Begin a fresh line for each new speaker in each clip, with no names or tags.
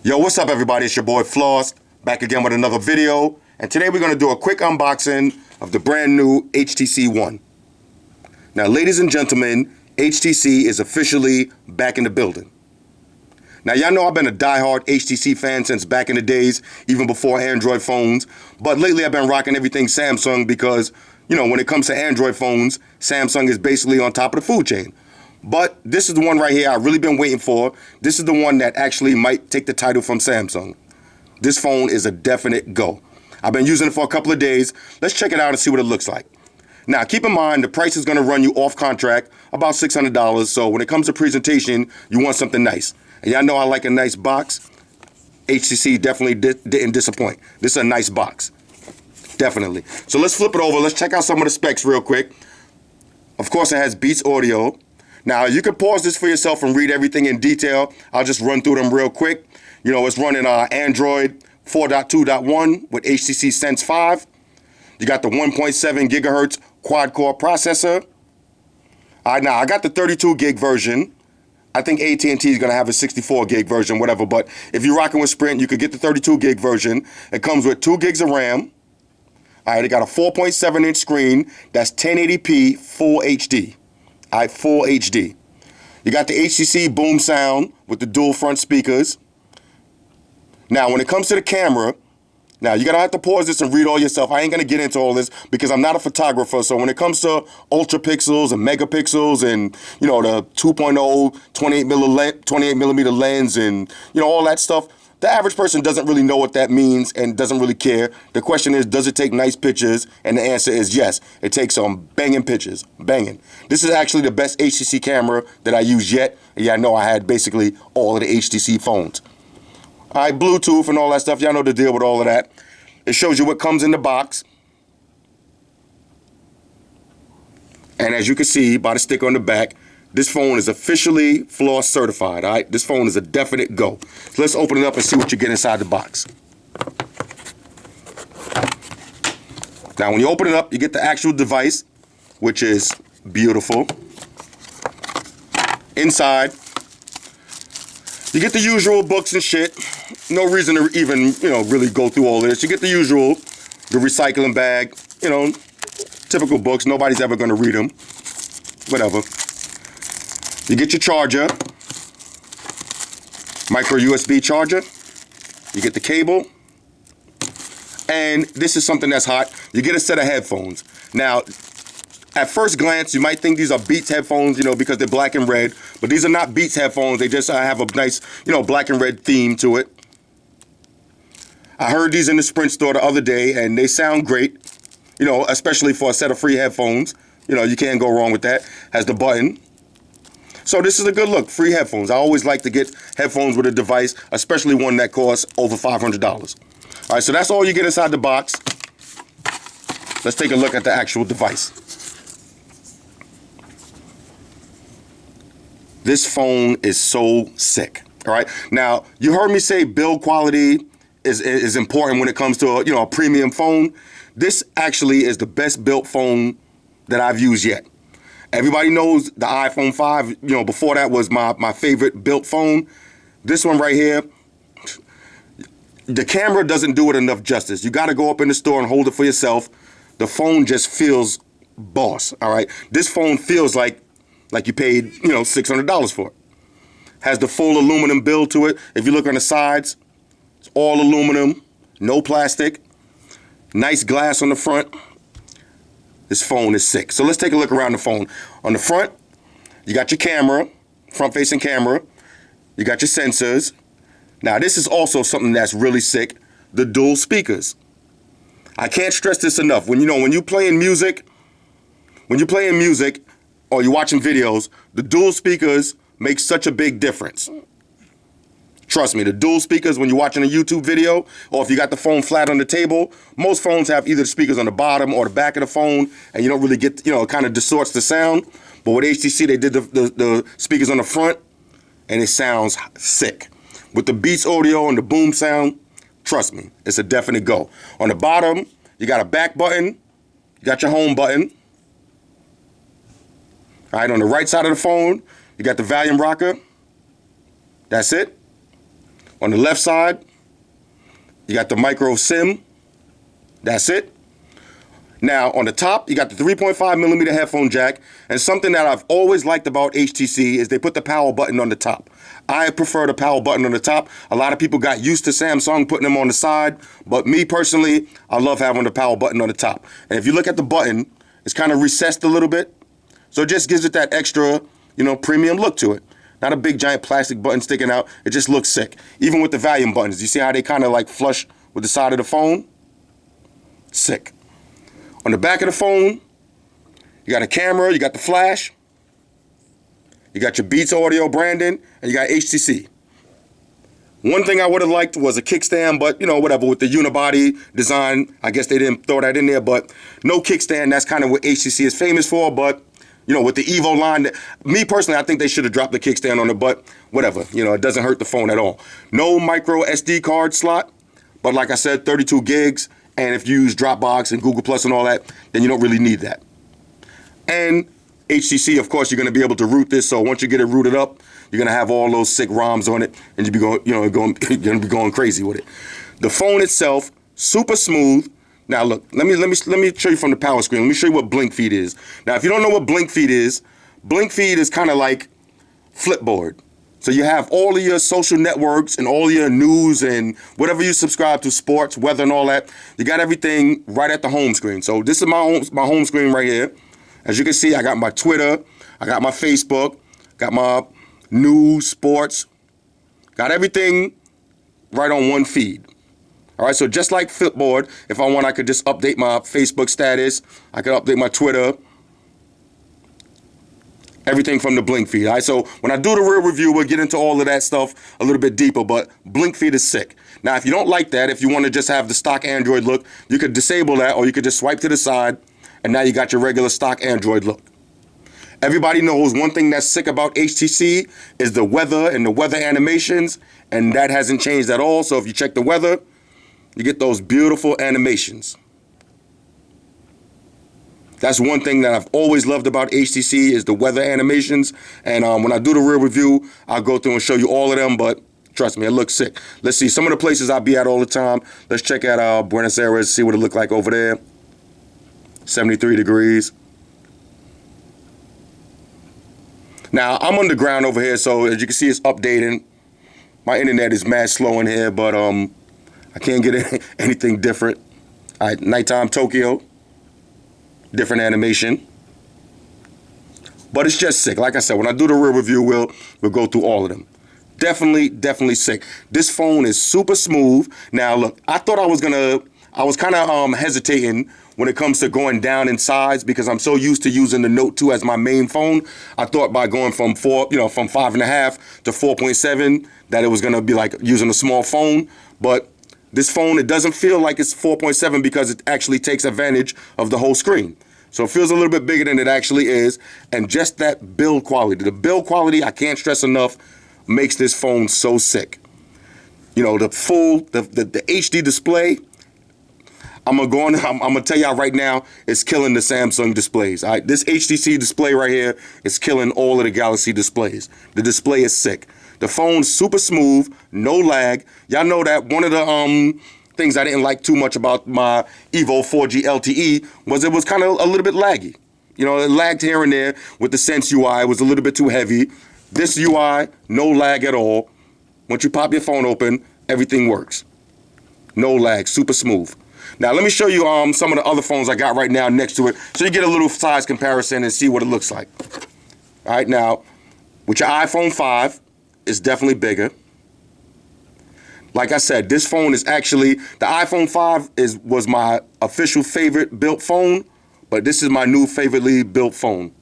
Yo, what's up everybody? It's your boy Floss, back again with another video. And today we're going to do a quick unboxing of the brand new HTC One. Now, ladies and gentlemen, HTC is officially back in the building. Now, y'all know I've been a diehard HTC fan since back in the days, even before Android phones. But lately I've been rocking everything Samsung because, you know, when it comes to Android phones, Samsung is basically on top of the food chain. But this is the one right here I've really been waiting for. This is the one that actually might take the title from Samsung. This phone is a definite go. I've been using it for a couple of days. Let's check it out and see what it looks like. Now, keep in mind, the price is going to run you off contract about $600. So when it comes to presentation, you want something nice. And y'all know I like a nice box. HTC definitely didn't disappoint. This is a nice box. Definitely. So let's flip it over. Let's check out some of the specs real quick. Of course, it has Beats audio. Now, you can pause this for yourself and read everything in detail. I'll just run through them real quick. You know, it's running Android 4.2.1 with HTC Sense 5. You got the 1.7 gigahertz quad-core processor. All right, now, I got the 32 gig version. I think AT&T is going to have a 64 gig version, whatever. But if you're rocking with Sprint, you could get the 32 gig version. It comes with 2 gigs of RAM. All right, it got a 4.7-inch screen. That's 1080p full HD. All right, full HD. You got the HTC boom sound with the dual front speakers. Now, when it comes to the camera, now you're gonna have to pause this and read all yourself. I ain't gonna get into all this because I'm not a photographer. So when it comes to ultra pixels and megapixels and, you know, the 2.0 28 millimeter lens and, you know, all that stuff, the average person doesn't really know what that means and doesn't really care. The question is, does it take nice pictures? And the answer is yes. It takes some banging pictures, banging. This is actually the best HTC camera that I used yet. Yeah, I know I had basically all of the HTC phones. All right, Bluetooth and all that stuff. Y'all know the deal with all of that. It shows you what comes in the box. And as you can see by the sticker on the back, this phone is officially Floss certified, all right? This phone is a definite go. So let's open it up and see what you get inside the box. Now, when you open it up, you get the actual device, which is beautiful. Inside, you get the usual books and shit. No reason to even, you know, really go through all this. You get the usual, the recycling bag, you know, typical books. Nobody's ever going to read them. Whatever. You get your charger, micro USB charger. You get the cable. And this is something that's hot. You get a set of headphones. Now, at first glance, you might think these are Beats headphones, you know, because they're black and red. But these are not Beats headphones. They just have a nice, you know, black and red theme to it. I heard these in the Sprint store the other day, and they sound great, you know, especially for a set of free headphones. You know, you can't go wrong with that. Has the button. So this is a good look, free headphones. I always like to get headphones with a device, especially one that costs over $500. All right, so that's all you get inside the box. Let's take a look at the actual device. This phone is so sick, all right? Now, you heard me say build quality is important when it comes to a premium phone. This actually is the best built phone that I've used yet. Everybody knows the iPhone 5, you know, before that was my favorite built phone. This one right here, the camera doesn't do it enough justice. You got to go up in the store and hold it for yourself. The phone just feels boss, all right? This phone feels like you paid, you know, $600 for it. Has the full aluminum build to it. If you look on the sides, it's all aluminum, no plastic, nice glass on the front. This phone is sick. So let's take a look around the phone. On the front, you got your camera, front-facing camera. You got your sensors. Now, this is also something that's really sick, the dual speakers. I can't stress this enough. When you're playing music or you're watching videos, the dual speakers make such a big difference. Trust me, the dual speakers when you're watching a YouTube video, or if you got the phone flat on the table, most phones have either the speakers on the bottom or the back of the phone, and you don't really get, you know, it kind of distorts the sound. But with HTC, they did the speakers on the front, and it sounds sick. With the Beats audio and the boom sound, trust me, it's a definite go. On the bottom, you got a back button, you got your home button. All right, on the right side of the phone, you got the volume rocker. That's it. On the left side, you got the micro SIM. That's it. Now, on the top, you got the 3.5 millimeter headphone jack, and something that I've always liked about HTC is they put the power button on the top. I prefer the power button on the top. A lot of people got used to Samsung putting them on the side, but me personally, I love having the power button on the top. And if you look at the button, it's kind of recessed a little bit, so it just gives it that extra, premium look to it. Not a big giant plastic button sticking out. It just looks sick. Even with the volume buttons, you see how they kind of like flush with the side of the phone? Sick. On the back of the phone, you got a camera, you got the flash, you got your Beats audio branding, and you got HTC. One thing I would have liked was a kickstand, but whatever, with the unibody design, I guess they didn't throw that in there, but no kickstand. That's kind of what HTC is famous for, but with the Evo line, me personally, I think they should have dropped the kickstand on it, but whatever, it doesn't hurt the phone at all. No micro SD card slot, but like I said, 32 gigs. And if you use Dropbox and Google Plus and all that, then you don't really need that. And HTC, of course, you're going to be able to root this. So once you get it rooted up, you're going to have all those sick ROMs on it, and you're going to be going crazy with it. The phone itself, super smooth. Now look, let me show you from the power screen. Let me show you what Blink Feed is. Now, if you don't know what Blink Feed is kind of like Flipboard. So you have all of your social networks and all your news and whatever you subscribe to, sports, weather, and all that. You got everything right at the home screen. So this is my home screen right here. As you can see, I got my Twitter, I got my Facebook, got my news, sports, got everything right on one feed. All right, so just like Flipboard, if I want, I could just update my Facebook status. I could update my Twitter. Everything from the Blink Feed. All right, so when I do the real review, we'll get into all of that stuff a little bit deeper, but Blink Feed is sick. Now, if you don't like that, if you want to just have the stock Android look, you could disable that, or you could just swipe to the side, and now you got your regular stock Android look. Everybody knows one thing that's sick about HTC is the weather and the weather animations, and that hasn't changed at all. So if you check the weather, you get those beautiful animations. That's one thing that I've always loved about HTC is the weather animations. And when I do the real review, I'll go through and show you all of them. But trust me, it looks sick. Let's see some of the places I'll be at all the time. Let's check out Buenos Aires, see what it looked like over there. 73 degrees. Now, I'm underground over here, so as you can see, it's updating. My internet is mad slow in here, but I can't get anything different. All right, nighttime Tokyo. Different animation, but it's just sick. Like I said, when I do the real review, we'll go through all of them. Definitely sick. This phone is super smooth. Now look, I thought I was kind of hesitating when it comes to going down in size because I'm so used to using the Note 2 as my main phone. I thought by going from from 5.5 to 4.7 that it was gonna be like using a small phone, but this phone, it doesn't feel like it's 4.7 because it actually takes advantage of the whole screen. So it feels a little bit bigger than it actually is. And just that build quality. The build quality, I can't stress enough, makes this phone so sick. The HD display, I'm gonna tell y'all right now, it's killing the Samsung displays. All right, this HTC display right here is killing all of the Galaxy displays. The display is sick. The phone's super smooth, no lag. Y'all know that one of the things I didn't like too much about my Evo 4G LTE was it was kind of a little bit laggy. It lagged here and there with the Sense UI. It was a little bit too heavy. This UI, no lag at all. Once you pop your phone open, everything works. No lag, super smooth. Now, let me show you some of the other phones I got right now next to it so you get a little size comparison and see what it looks like. All right, now, with your iPhone 5, it's definitely bigger. Like I said, this phone is actually, the iPhone 5 was my official favorite built phone, but this is my new favoritely built phone,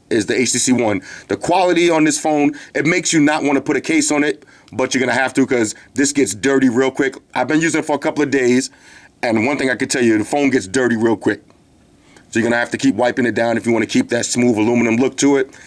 is the HTC One. The quality on this phone, it makes you not want to put a case on it, but you're going to have to because this gets dirty real quick. I've been using it for a couple of days, and one thing I can tell you, the phone gets dirty real quick. So you're going to have to keep wiping it down if you want to keep that smooth aluminum look to it.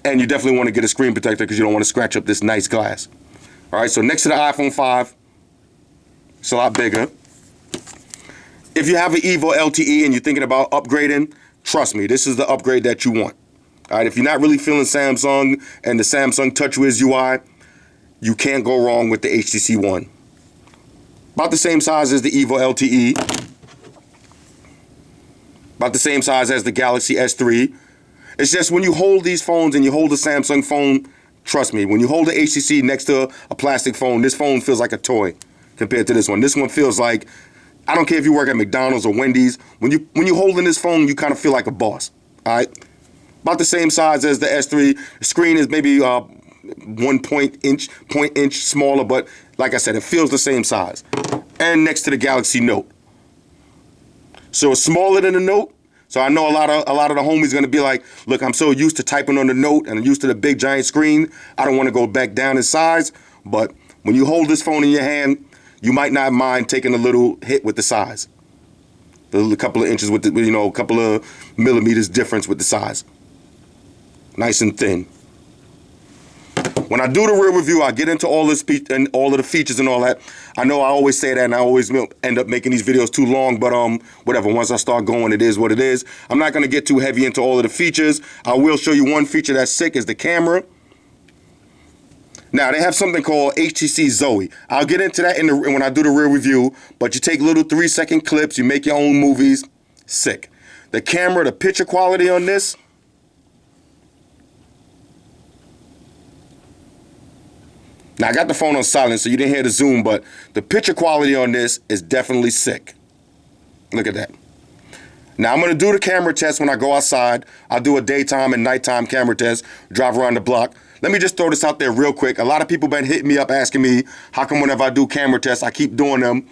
And you definitely want to get a screen protector because you don't want to scratch up this nice glass. All right, so next to the iPhone 5, it's a lot bigger. If you have an Evo LTE and you're thinking about upgrading, trust me, this is the upgrade that you want. All right, if you're not really feeling Samsung and the Samsung TouchWiz UI, you can't go wrong with the HTC One. About the same size as the Evo LTE. About the same size as the Galaxy S3. It's just when you hold these phones and you hold a Samsung phone, trust me, when you hold the HTC next to a plastic phone, this phone feels like a toy compared to this one. This one feels like, I don't care if you work at McDonald's or Wendy's, when you holding this phone, you kind of feel like a boss, all right? About the same size as the S3. The screen is maybe 1 point inch smaller, but like I said, it feels the same size. And next to the Galaxy Note. So it's smaller than the Note. So I know a lot of the homies gonna be like, look, I'm so used to typing on the Note and I'm used to the big giant screen. I don't want to go back down in size. But when you hold this phone in your hand, you might not mind taking a little hit with the size. A couple of inches with the, a couple of millimeters difference with the size. Nice and thin. When I do the real review, I get into all this and all of the features and all that. I know I always say that, and I always end up making these videos too long, but whatever. Once I start going, it is what it is. I'm not gonna get too heavy into all of the features. I will show you one feature that's sick, is the camera. Now, they have something called HTC Zoe. I'll get into that when I do the real review, but you take little 3-second clips, you make your own movies. Sick. The camera, the picture quality on this, now, I got the phone on silent, so you didn't hear the zoom, but the picture quality on this is definitely sick. Look at that. Now, I'm going to do the camera test when I go outside. I'll do a daytime and nighttime camera test, drive around the block. Let me just throw this out there real quick. A lot of people been hitting me up asking me, how come whenever I do camera tests, I keep doing them,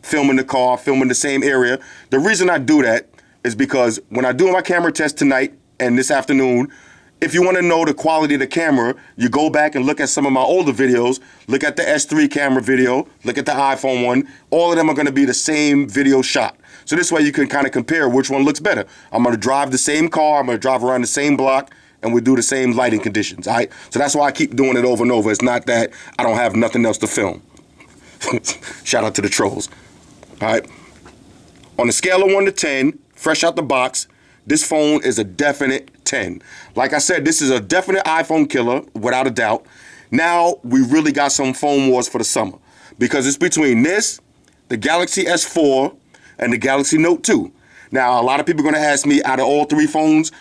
filming the car, filming the same area. The reason I do that is because when I do my camera test tonight and this afternoon, if you want to know the quality of the camera, you go back and look at some of my older videos, look at the S3 camera video, look at the iPhone one. All of them are going to be the same video shot. So this way you can kind of compare which one looks better. I'm going to drive the same car, I'm going to drive around the same block, and we do the same lighting conditions, all right? So that's why I keep doing it over and over. It's not that I don't have nothing else to film. Shout out to the trolls, all right? On a scale of 1 to 10, fresh out the box, this phone is a definite 10. Like I said, this is a definite iPhone killer, without a doubt. Now, we really got some phone wars for the summer because it's between this, the Galaxy S4, and the Galaxy Note 2. Now, a lot of people are going to ask me, out of all three phones,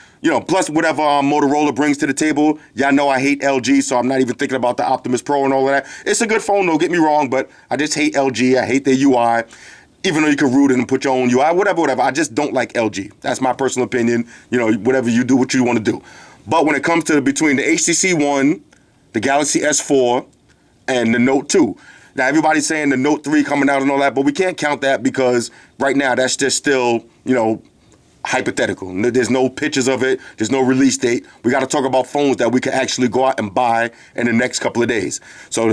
plus whatever Motorola brings to the table, y'all know I hate LG, so I'm not even thinking about the Optimus Pro and all of that. It's a good phone, don't get me wrong, but I just hate LG. I hate their UI. Even though you can root it and put your own UI, whatever. I just don't like LG. That's my personal opinion. Whatever you do, what you want to do. But when it comes to between the HTC One, the Galaxy S4, and the Note 2. Now, everybody's saying the Note 3 coming out and all that, but we can't count that because right now that's just still, hypothetical. There's no pictures of it. There's no release date. We got to talk about phones that we can actually go out and buy in the next couple of days. So,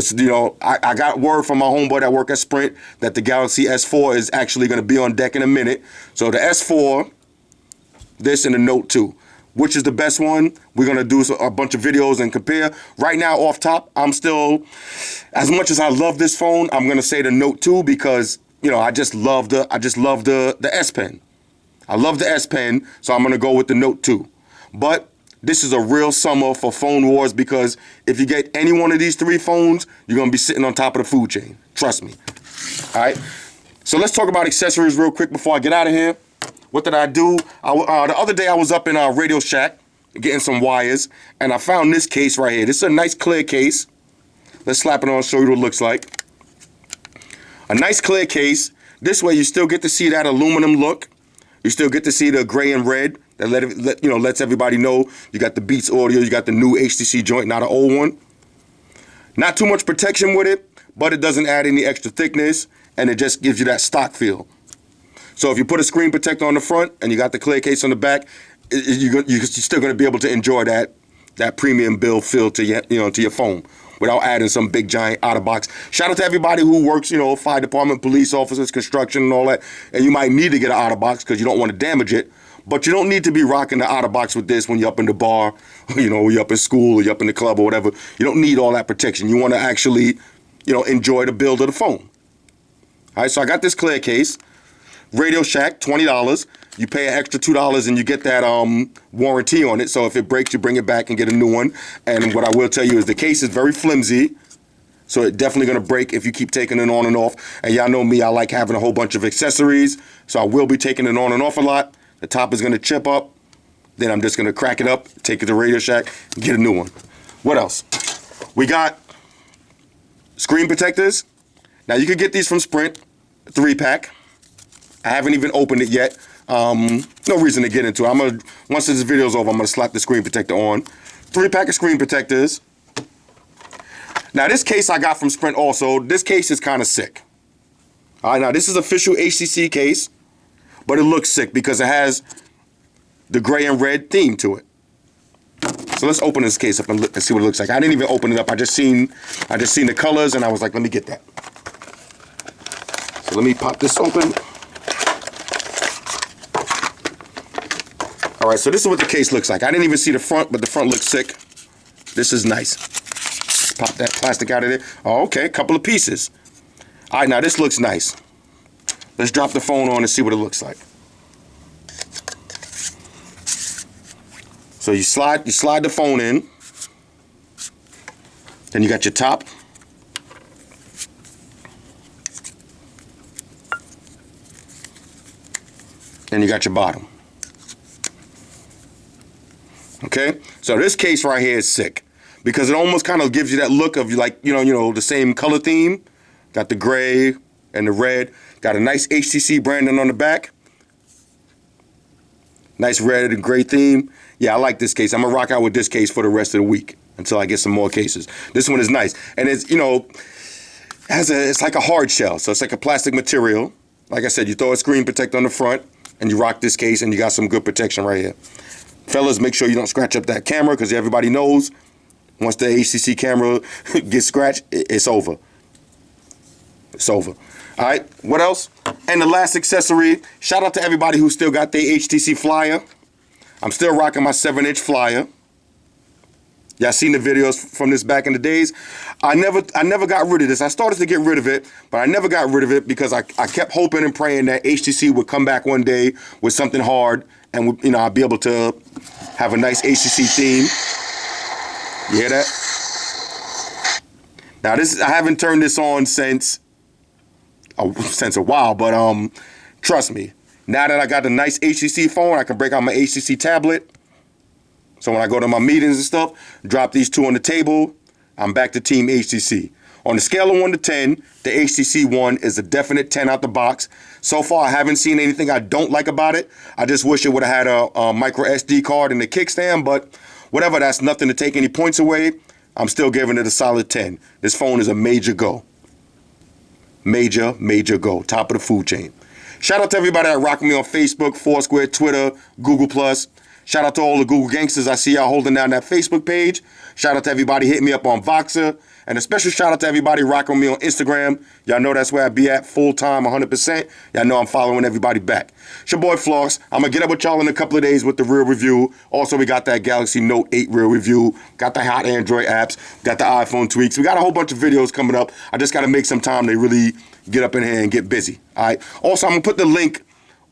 I got word from my homeboy that work at Sprint that the Galaxy S4 is actually going to be on deck in a minute. So the S4, this, and the Note 2. Which is the best one? We're going to do a bunch of videos and compare. Right now, off top, I'm still, as much as I love this phone, I'm going to say the Note 2 because, I just love the S Pen. I love the S Pen, so I'm going to go with the Note 2. But this is a real summer for phone wars because if you get any one of these three phones, you're going to be sitting on top of the food chain. Trust me. All right? So let's talk about accessories real quick before I get out of here. What did I do? The other day I was up in our Radio Shack getting some wires, and I found this case right here. This is a nice clear case. Let's slap it on and show you what it looks like. A nice clear case. This way you still get to see that aluminum look. You still get to see the gray and red that lets everybody know you got the Beats audio, you got the new HTC joint, not an old one. Not too much protection with it, but it doesn't add any extra thickness, and it just gives you that stock feel. So if you put a screen protector on the front and you got the clear case on the back, you're still going to be able to enjoy that premium build feel to your phone without adding some big giant out of box. Shout out to everybody who works, fire department, police officers, construction, and all that. And you might need to get an out of box because you don't want to damage it. But you don't need to be rocking the out of box with this when you're up in the bar, you're up in school, or you're up in the club or whatever. You don't need all that protection. You want to actually, enjoy the build of the phone. All right, so I got this clear case. Radio Shack, $20. You pay an extra $2 and you get that warranty on it. So if it breaks, you bring it back and get a new one. And what I will tell you is the case is very flimsy. so it's definitely going to break if you keep taking it on and off. And y'all know me, I like having a whole bunch of accessories, so I will be taking it on and off a lot. The top is going to chip up. Then I'm just going to crack it up, take it to Radio Shack, and get a new one. What else? We got screen protectors. Now, you can get these from Sprint, 3-pack. I haven't even opened it yet. No reason to get into it. Once this video's over, I'm going to slap the screen protector on. 3-pack of screen protectors. Now, this case I got from Sprint also. This case is kind of sick. All right, now, this is official HTC case, but it looks sick because it has the gray and red theme to it. So let's open this case up and see what it looks like. I didn't even open it up. I just seen the colors, and I was like, let me get that. So let me pop this open. All right, so this is what the case looks like. I didn't even see the front, but the front looks sick. This is nice. Pop that plastic out of there. Oh, okay, a couple of pieces. All right, now this looks nice. Let's drop the phone on and see what it looks like. So you slide the phone in. Then you got your top. Then you got your bottom. Okay? So this case right here is sick because it almost kind of gives you that look of like, you know, the same color theme. Got the gray and the red. Got a nice HTC branding on the back. Nice red and gray theme. Yeah, I like this case. I'm going to rock out with this case for the rest of the week until I get some more cases. This one is nice. And it's, you know, it's like a hard shell. So it's like a plastic material. Like I said, you throw a screen protector on the front and you rock this case and you got some good protection right here. Fellas, make sure you don't scratch up that camera because everybody knows once the HTC camera gets scratched, it's over. It's over. All right, what else? And the last accessory, shout out to everybody who still got their HTC Flyer. I'm still rocking my 7-inch Flyer. Y'all seen the videos from this back in the days. I never got rid of this. I started to get rid of it, but I never got rid of it because I kept hoping and praying that HTC would come back one day with something hard and, you know, I'd be able to have a nice HTC theme. You hear that? Now, I haven't turned this on since a while, but trust me, now that I got the nice HTC phone, I can break out my HTC tablet. So when I go to my meetings and stuff, drop these two on the table, I'm back to Team HTC. On the scale of 1 to 10, the HTC One is a definite 10 out the box. So far, I haven't seen anything I don't like about it. I just wish it would have had a micro SD card and a kickstand, but whatever, that's nothing to take any points away. I'm still giving it a solid 10. This phone is a major go. Major go. Top of the food chain. Shout out to everybody that rock with me on Facebook, Foursquare, Twitter, Google+. Shout out to all the Google gangsters. I see y'all holding down that Facebook page. Shout out to everybody hitting me up on Voxer. And a special shout out to everybody rocking with me on Instagram. Y'all know that's where I be at full time, 100%. Y'all know I'm following everybody back. It's your boy Floss. I'm going to get up with y'all in a couple of days with the real review. Also, we got that Galaxy Note 8 real review. Got the hot Android apps. Got the iPhone tweaks. We got a whole bunch of videos coming up. I just got to make some time to really get up in here and get busy. All right. Also, I'm going to put the link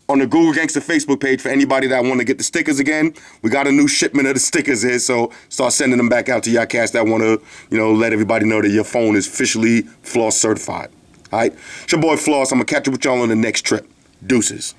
on the Google Gangster Facebook page for anybody that want to get the stickers again. We got a new shipment of the stickers here, so start sending them back out to y'all cats that want to, you know, let everybody know that your phone is officially Floss certified. All right? It's your boy Floss. I'm going to catch up with y'all on the next trip. Deuces.